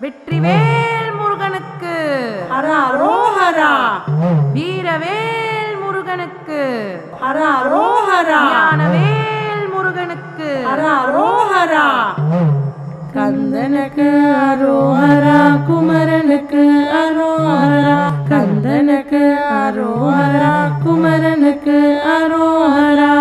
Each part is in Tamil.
வெற்றிவேல் முருகனுக்கு ஹரஹரோஹரா. வீரவேல் முருகனுக்கு ஹரஹரோஹரா. ஞானவேல் முருகனுக்கு ஹரஹரோஹரா. கந்தனுக்கு அரோஹரா, குமரனுக்கு அரோஹரா. கந்தனுக்கு அரோஹரா, குமரனுக்கு அரோஹரா.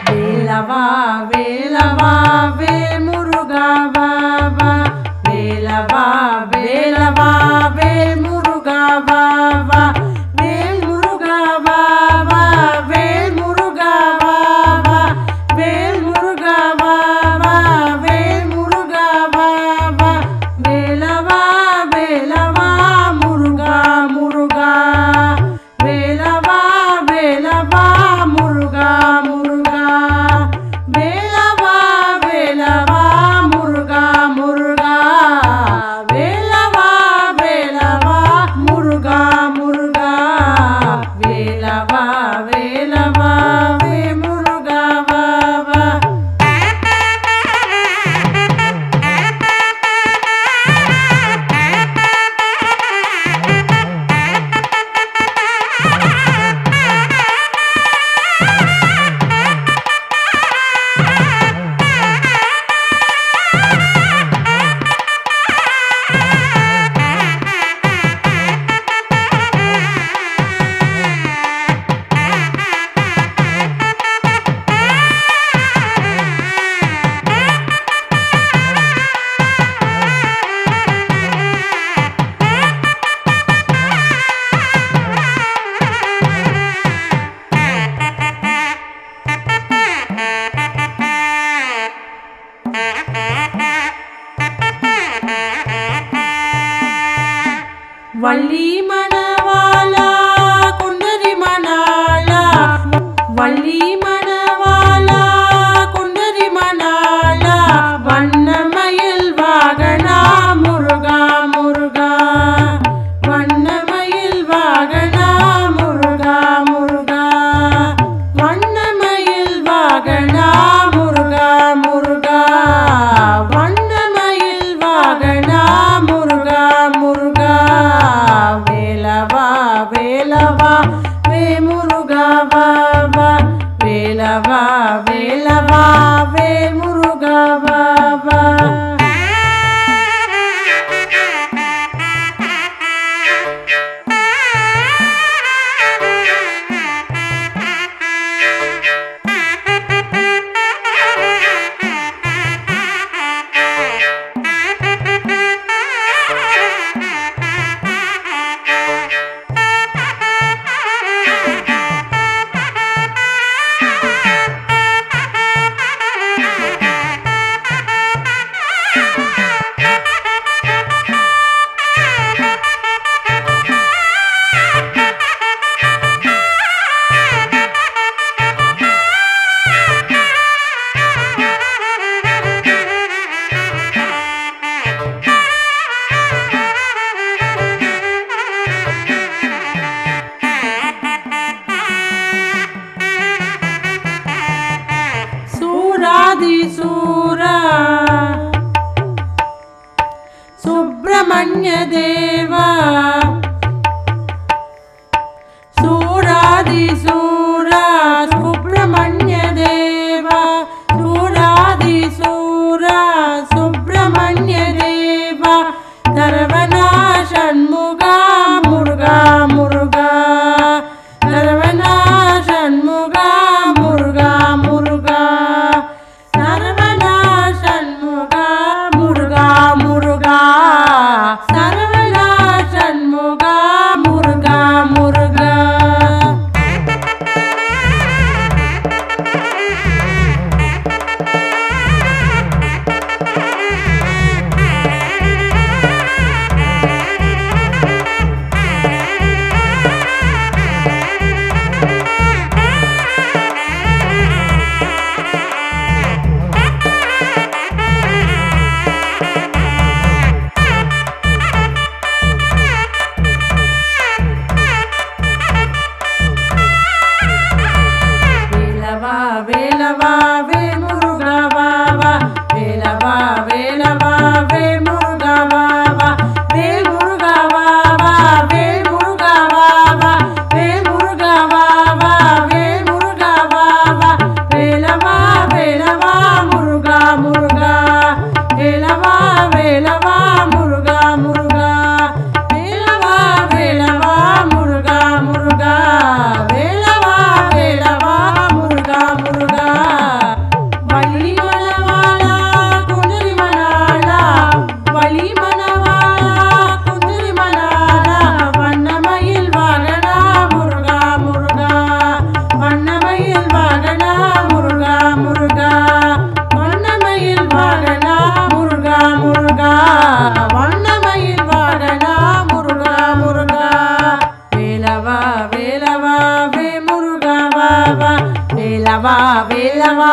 வேலவா வேலவா வேல் முருகா வா வா. வேலவா வேலவா வேல் முருகா வா வா. வேல் முருகா வா வா. வேல் முருகா வா வா. வேல் முருகா வா வா. வேல் முருகா வா வா. வேலவா வேலவா முருகா முருகா. வேலவா வேலவா முருகா முருகா. வேலவா வேலவா முருகா முருகா. வேலவா வேலவா முருகா முருகா. வேலவா வேலவா வே முருகா வா வா. வள்ளி மணவாளா குண்டரி மணாளா. வள்ளி மணவாளா குண்டரி மணாளா. வண்ணமயில் வாகனா முருகா முருகா. வண்ணமயில் வாகனா முருகா முருகா. வண்ணமயில் வாகனா முருகா முருகா. வண்ணமயில் வாகனா முருகா முருகா. வேலவா வேலவா வே முருகா வா வா. வேல வேலவா